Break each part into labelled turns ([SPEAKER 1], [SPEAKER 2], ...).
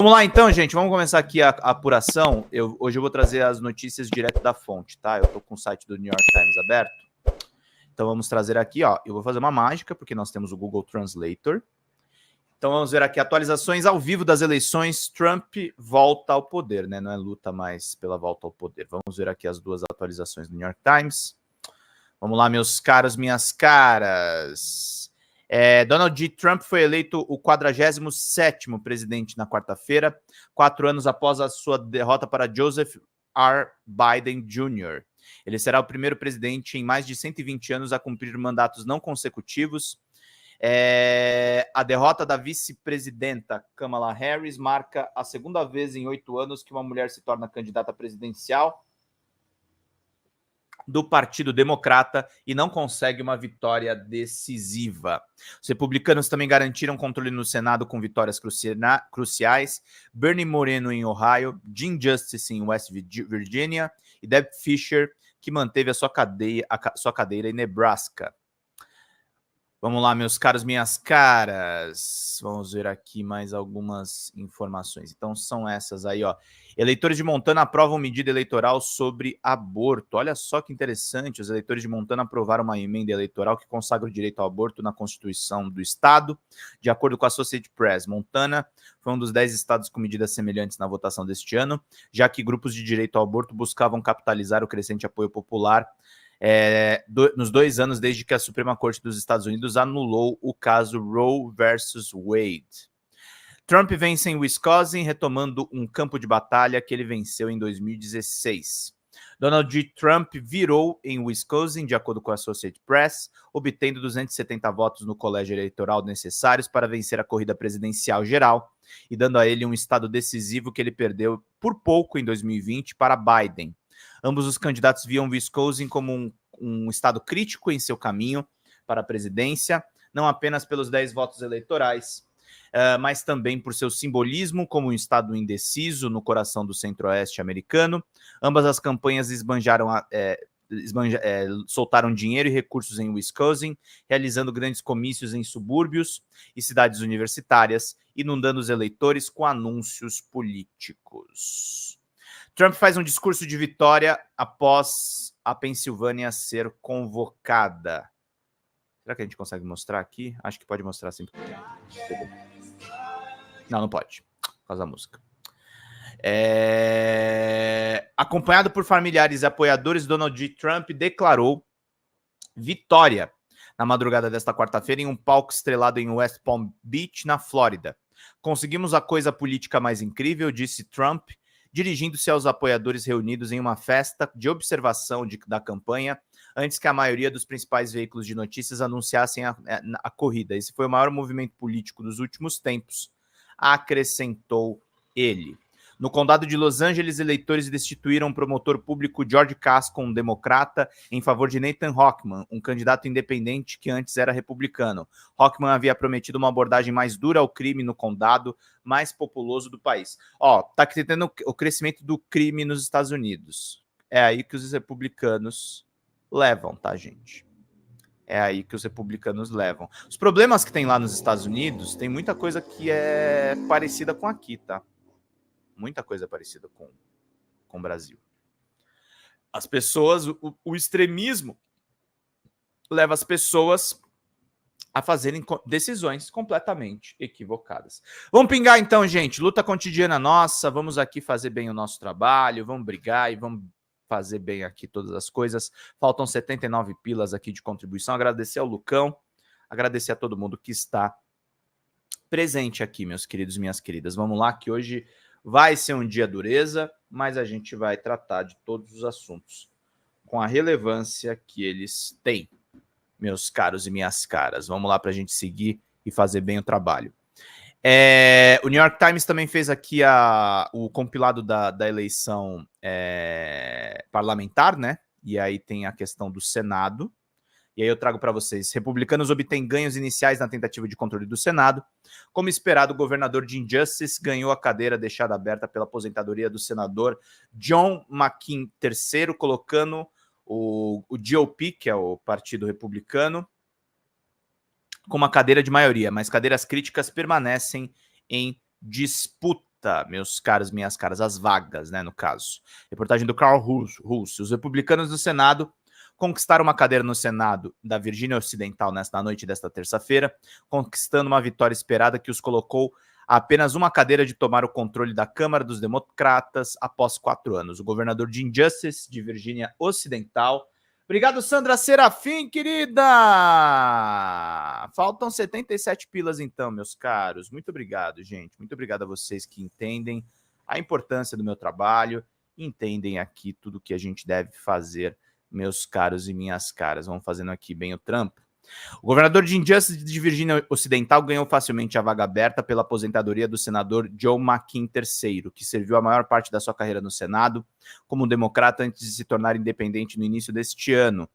[SPEAKER 1] Vamos lá então, gente, vamos começar aqui a apuração. Hoje eu vou trazer as notícias direto da fonte, tá? Eu tô com o site do New York Times aberto. Então vamos trazer aqui, ó, eu vou fazer uma mágica, porque nós temos o Google Translator. Então vamos ver aqui, atualizações ao vivo das eleições, Trump volta ao poder, né? Não é luta mais pela volta ao poder. Vamos ver aqui as duas atualizações do New York Times. Vamos lá, meus caros, minhas caras. Donald J. Trump foi eleito o 47º presidente na quarta-feira, 4 anos após a sua derrota para Joseph R. Biden Jr. Ele será o primeiro presidente em mais de 120 anos a cumprir mandatos não consecutivos. A derrota da vice-presidenta Kamala Harris marca a segunda vez em 8 anos que uma mulher se torna candidata presidencial do Partido Democrata e não consegue uma vitória decisiva. Os republicanos também garantiram controle no Senado com vitórias cruciais. Bernie Moreno em Ohio, Jim Justice em West Virginia e Deb Fischer, que manteve a sua cadeira em Nebraska. Vamos lá, meus caros, minhas caras. Vamos ver aqui mais algumas informações. Então, são essas aí, ó. Eleitores de Montana aprovam medida eleitoral sobre aborto. Olha só que interessante. Os eleitores de Montana aprovaram uma emenda eleitoral que consagra o direito ao aborto na Constituição do Estado. De acordo com a Associated Press, Montana foi um dos 10 estados com medidas semelhantes na votação deste ano, já que grupos de direito ao aborto buscavam capitalizar o crescente apoio popular nos 2 anos desde que a Suprema Corte dos Estados Unidos anulou o caso Roe versus Wade. Trump vence em Wisconsin, retomando um campo de batalha que ele venceu em 2016. Donald J. Trump virou em Wisconsin, de acordo com a Associated Press, obtendo 270 votos no colégio eleitoral necessários para vencer a corrida presidencial geral e dando a ele um estado decisivo que ele perdeu por pouco em 2020 para Biden. Ambos os candidatos viam Wisconsin como um estado crítico em seu caminho para a presidência, não apenas pelos 10 votos eleitorais, mas também por seu simbolismo como um estado indeciso no coração do centro-oeste americano. Ambas as campanhas soltaram dinheiro e recursos em Wisconsin, realizando grandes comícios em subúrbios e cidades universitárias, inundando os eleitores com anúncios políticos. Trump faz um discurso de vitória após a Pensilvânia ser convocada. Será que a gente consegue mostrar aqui? Acho que pode mostrar sim. Não pode, por causa da música. Acompanhado por familiares e apoiadores, Donald J. Trump declarou vitória na madrugada desta quarta-feira em um palco estrelado em West Palm Beach, na Flórida. Conseguimos a coisa política mais incrível, disse Trump, dirigindo-se aos apoiadores reunidos em uma festa de observação da campanha, antes que a maioria dos principais veículos de notícias anunciassem a corrida. Esse foi o maior movimento político dos últimos tempos, acrescentou ele. No condado de Los Angeles, eleitores destituíram o promotor público George Casco, um democrata, em favor de Nathan Hochman, um candidato independente que antes era republicano. Hochman havia prometido uma abordagem mais dura ao crime no condado mais populoso do país. Tá tendo o crescimento do crime nos Estados Unidos. É aí que os republicanos levam, tá, gente? É aí que os republicanos levam. Os problemas que tem lá nos Estados Unidos, tem muita coisa que é parecida com aqui, tá? Muita coisa parecida com o Brasil. As pessoas, o extremismo leva as pessoas a fazerem decisões completamente equivocadas. Vamos pingar então, gente. Luta cotidiana nossa. Vamos aqui fazer bem o nosso trabalho. Vamos brigar e vamos fazer bem aqui todas as coisas. Faltam 79 pilas aqui de contribuição. Agradecer ao Lucão. Agradecer a todo mundo que está presente aqui, meus queridos e minhas queridas. Vamos lá, que hoje vai ser um dia dureza, mas a gente vai tratar de todos os assuntos com a relevância que eles têm, meus caros e minhas caras. Vamos lá para a gente seguir e fazer bem o trabalho. O New York Times também fez aqui o compilado da eleição parlamentar, né? E aí tem a questão do Senado. E aí eu trago para vocês. Republicanos obtêm ganhos iniciais na tentativa de controle do Senado. Como esperado, o governador Jim Justice ganhou a cadeira deixada aberta pela aposentadoria do senador John McCain III, colocando o GOP, que é o Partido Republicano, com uma cadeira de maioria, mas cadeiras críticas permanecem em disputa. meus caros, minhas caras, as vagas, né, no caso. Reportagem do Carl Russo. Os republicanos do Senado conquistaram uma cadeira no Senado da Virgínia Ocidental na noite desta terça-feira, conquistando uma vitória esperada que os colocou a apenas uma cadeira de tomar o controle da Câmara dos Democratas após 4 anos. O governador Jim Justice, de Virgínia Ocidental. Obrigado, Sandra Serafim, querida! Faltam 77 pilas, então, meus caros. Muito obrigado, gente. Muito obrigado a vocês que entendem a importância do meu trabalho, entendem aqui tudo que a gente deve fazer, meus caros e minhas caras. Vamos fazendo aqui bem o trampo. O governador Jim Justice de Virgínia Ocidental ganhou facilmente a vaga aberta pela aposentadoria do senador Joe McKean III, que serviu a maior parte da sua carreira no Senado como democrata antes de se tornar independente no início deste ano.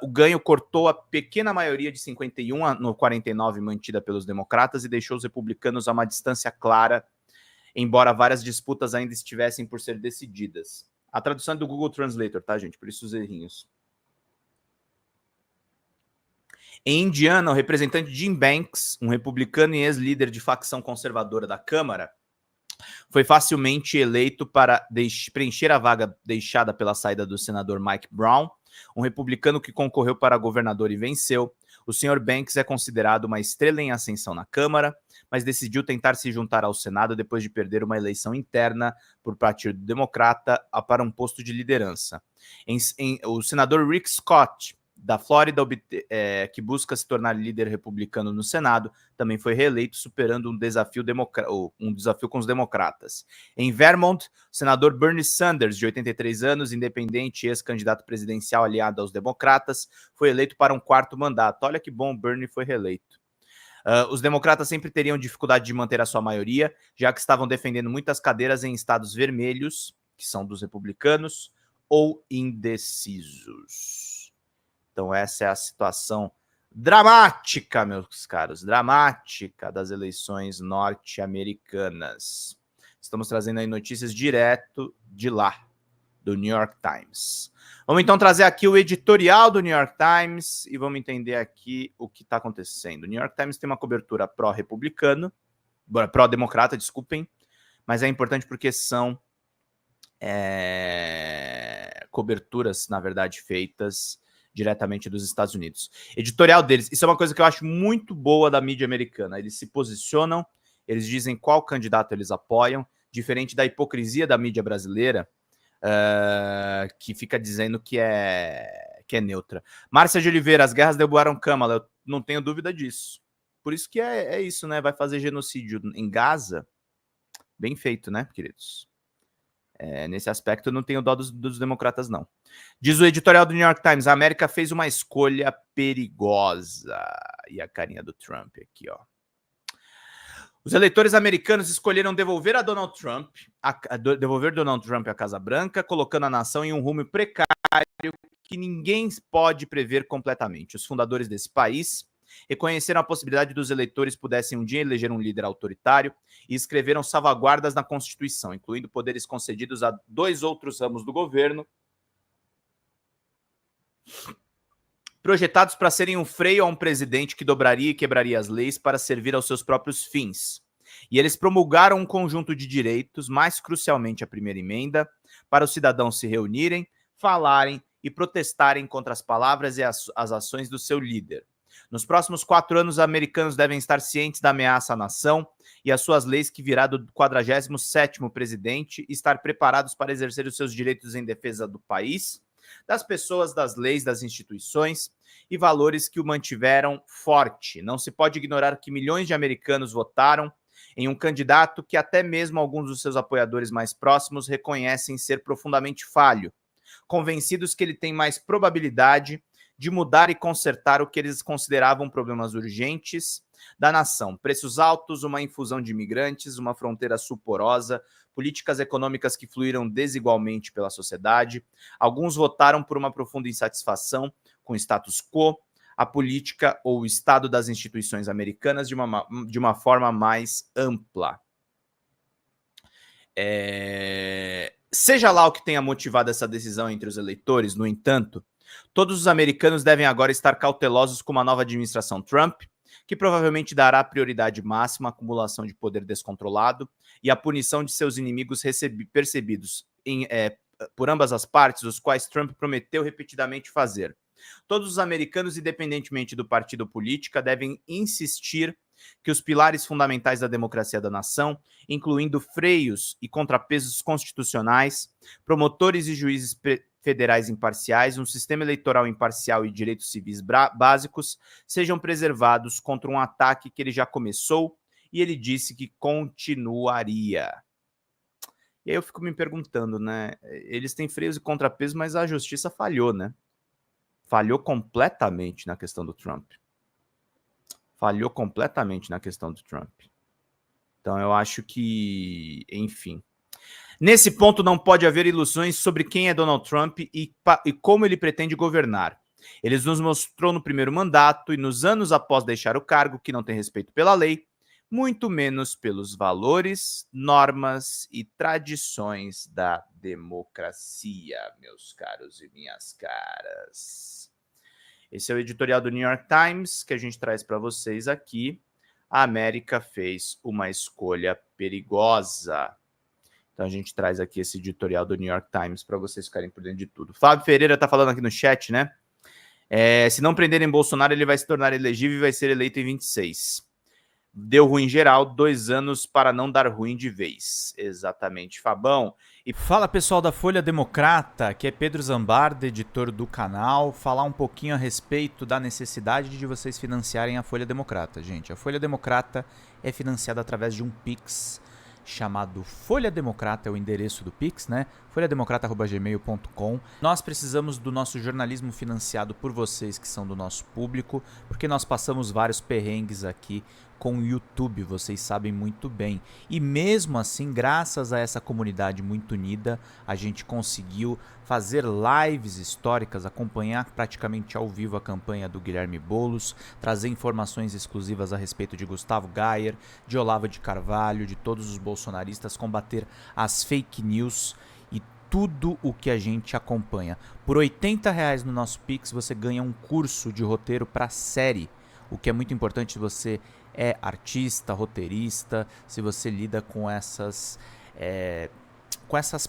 [SPEAKER 1] O ganho cortou a pequena maioria de 51 no 49 mantida pelos democratas e deixou os republicanos a uma distância clara, embora várias disputas ainda estivessem por ser decididas. A tradução é do Google Translator, tá, gente? Por isso os errinhos. Em Indiana, o representante Jim Banks, um republicano e ex-líder de facção conservadora da Câmara, foi facilmente eleito para preencher a vaga deixada pela saída do senador Mike Brown, um republicano que concorreu para governador e venceu. O senhor Banks é considerado uma estrela em ascensão na Câmara, mas decidiu tentar se juntar ao Senado depois de perder uma eleição interna por Partido Democrata para um posto de liderança. O senador Rick Scott, da Flórida, que busca se tornar líder republicano no Senado, também foi reeleito, superando um desafio com os democratas. Em Vermont, o senador Bernie Sanders, de 83 anos, independente e ex-candidato presidencial aliado aos democratas, foi eleito para um 4º mandato. Olha que bom, Bernie foi reeleito. Os democratas sempre teriam dificuldade de manter a sua maioria, já que estavam defendendo muitas cadeiras em estados vermelhos, que são dos republicanos, ou indecisos. Então essa é a situação dramática, meus caros, dramática das eleições norte-americanas. Estamos trazendo aí notícias direto de lá, do New York Times. Vamos então trazer aqui o editorial do New York Times e vamos entender aqui o que está acontecendo. O New York Times tem uma cobertura pró-republicano, pró-democrata, desculpem, mas é importante porque são coberturas, na verdade, feitas diretamente dos Estados Unidos. Editorial deles, isso é uma coisa que eu acho muito boa da mídia americana. Eles se posicionam, eles dizem qual candidato eles apoiam, diferente da hipocrisia da mídia brasileira, que fica dizendo que é neutra. Márcia de Oliveira, as guerras derrubaram Câmara, eu não tenho dúvida disso. Por isso que é isso, né? Vai fazer genocídio em Gaza. Bem feito, né, queridos? Nesse aspecto, eu não tenho dó dos democratas, não. Diz o editorial do New York Times, a América fez uma escolha perigosa. E a carinha do Trump aqui, ó. Os eleitores americanos escolheram devolver Donald Trump à Casa Branca, colocando a nação em um rumo precário que ninguém pode prever completamente. Os fundadores desse país reconheceram a possibilidade dos eleitores pudessem um dia eleger um líder autoritário e escreveram salvaguardas na Constituição, incluindo poderes concedidos a 2 outros ramos do governo, projetados para serem um freio a um presidente que dobraria e quebraria as leis para servir aos seus próprios fins. E eles promulgaram um conjunto de direitos, mais crucialmente a primeira emenda, para os cidadãos se reunirem, falarem e protestarem contra as palavras e as ações do seu líder. Nos próximos 4 anos, os americanos devem estar cientes da ameaça à nação e às suas leis que virá do 47º presidente e estar preparados para exercer os seus direitos em defesa do país, das pessoas, das leis, das instituições e valores que o mantiveram forte. Não se pode ignorar que milhões de americanos votaram em um candidato que até mesmo alguns dos seus apoiadores mais próximos reconhecem ser profundamente falho, convencidos que ele tem mais probabilidade de mudar e consertar o que eles consideravam problemas urgentes da nação. Preços altos, uma infusão de imigrantes, uma fronteira sul porosa, políticas econômicas que fluíram desigualmente pela sociedade. Alguns votaram por uma profunda insatisfação com o status quo, a política ou o estado das instituições americanas de uma forma mais ampla. Seja lá o que tenha motivado essa decisão entre os eleitores, no entanto, todos os americanos devem agora estar cautelosos com uma nova administração Trump, que provavelmente dará prioridade máxima à acumulação de poder descontrolado e à punição de seus inimigos percebidos por ambas as partes, os quais Trump prometeu repetidamente fazer. Todos os americanos, independentemente do partido ou política, devem insistir que os pilares fundamentais da democracia da nação, incluindo freios e contrapesos constitucionais, promotores e juízes federais imparciais, um sistema eleitoral imparcial e direitos civis básicos, sejam preservados contra um ataque que ele já começou e ele disse que continuaria. E aí eu fico me perguntando, né? Eles têm freios e contrapesos, mas a justiça falhou, né? Falhou completamente na questão do Trump. Falhou completamente na questão do Trump. Então eu acho que, enfim. Nesse ponto não pode haver ilusões sobre quem é Donald Trump e como ele pretende governar. Ele nos mostrou no primeiro mandato e nos anos após deixar o cargo que não tem respeito pela lei, muito menos pelos valores, normas e tradições da democracia, meus caros e minhas caras. Esse é o editorial do New York Times que a gente traz para vocês aqui. A América fez uma escolha perigosa. Então a gente traz aqui esse editorial do New York Times para vocês ficarem por dentro de tudo. Fábio Ferreira está falando aqui no chat, né? Se não prenderem Bolsonaro, ele vai se tornar elegível e vai ser eleito em 26. Deu ruim geral, 2 anos para não dar ruim de vez. Exatamente, Fabão. E
[SPEAKER 2] fala pessoal da Folha Democrata, que é Pedro Zambarda, editor do canal, falar um pouquinho a respeito da necessidade de vocês financiarem a Folha Democrata, gente. A Folha Democrata é financiada através de um Pix chamado Folha Democrata, é o endereço do Pix, né? folhademocrata@gmail.com. Nós precisamos do nosso jornalismo financiado por vocês que são do nosso público, porque nós passamos vários perrengues aqui com o YouTube, vocês sabem muito bem. E mesmo assim, graças a essa comunidade muito unida, a gente conseguiu fazer lives históricas, acompanhar praticamente ao vivo a campanha do Guilherme Boulos, trazer informações exclusivas a respeito de Gustavo Gayer, de Olavo de Carvalho, de todos os bolsonaristas, combater as fake news e tudo o que a gente acompanha. Por R$80 no nosso Pix você ganha um curso de roteiro para série, o que é muito importante se você é artista, roteirista, se você lida com essas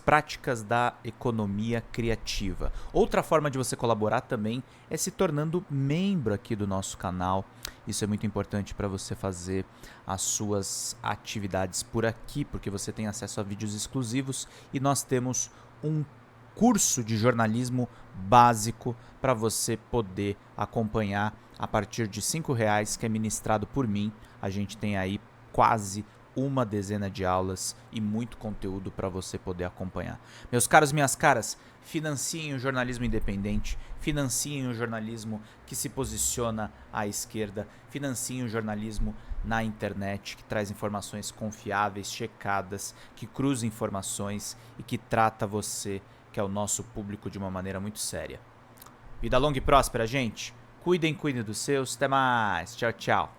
[SPEAKER 2] práticas da economia criativa. Outra forma de você colaborar também é se tornando membro aqui do nosso canal. Isso é muito importante para você fazer as suas atividades por aqui, porque você tem acesso a vídeos exclusivos e nós temos um curso de jornalismo básico para você poder acompanhar a partir de R$5, que é ministrado por mim. A gente tem aí quase uma dezena de aulas e muito conteúdo para você poder acompanhar. Meus caros, minhas caras, financiem o jornalismo independente, financiem o jornalismo que se posiciona à esquerda, financiem o jornalismo na internet, que traz informações confiáveis, checadas, que cruza informações e que trata você, que é o nosso público, de uma maneira muito séria. Vida longa e próspera, gente. Cuidem dos seus. Até mais. Tchau, tchau.